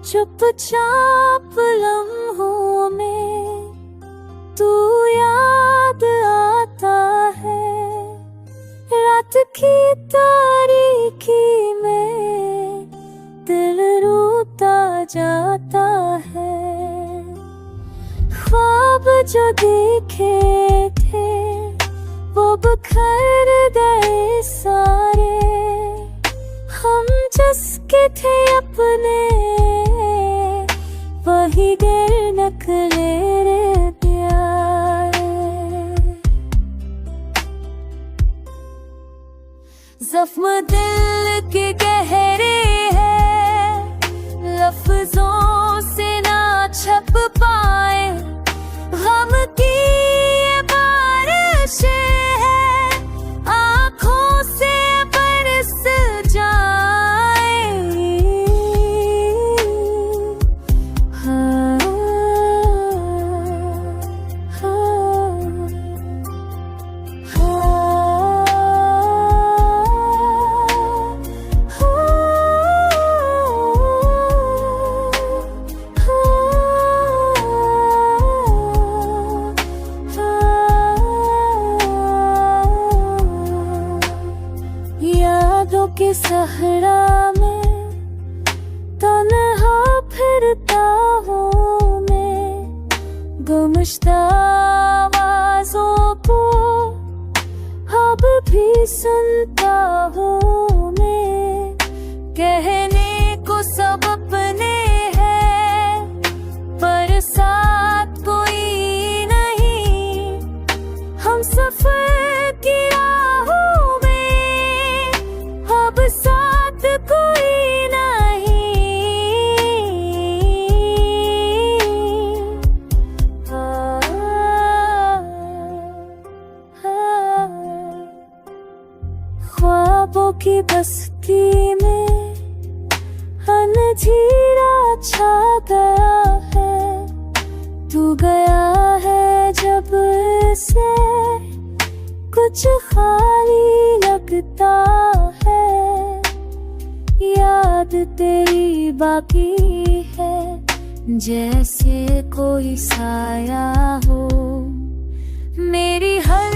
चुपचाप लम्हों में तू याद आता है, रात की तारीकी में दिल रोता जाता है। ख्वाब जो देखे थे वो बिखर गए सारे, हम जिसके थे अपने वही गिर निकले रे प्यारे। जख्म दिल के गहरे हैं, लफ्जों से ना छप पाए, गम की ये बारिशें हैं, आँखों से बरस जाए। यादों के सहरा में तन्हा फिरता हूँ मैं, गुमशुदा आवाज़ों को अब भी सुनता हूँ मैं। कहने को सब अपने हैं पर साथ कोई नहीं, हम सफर की राहों में अब साथ कोई नहीं। ख्वाबों की बस्ती में अंधेरा छा गया है, तू गया है जब से कुछ खाली लगता है। याद तेरी बाकी है जैसे कोई साया हो, मेरी हर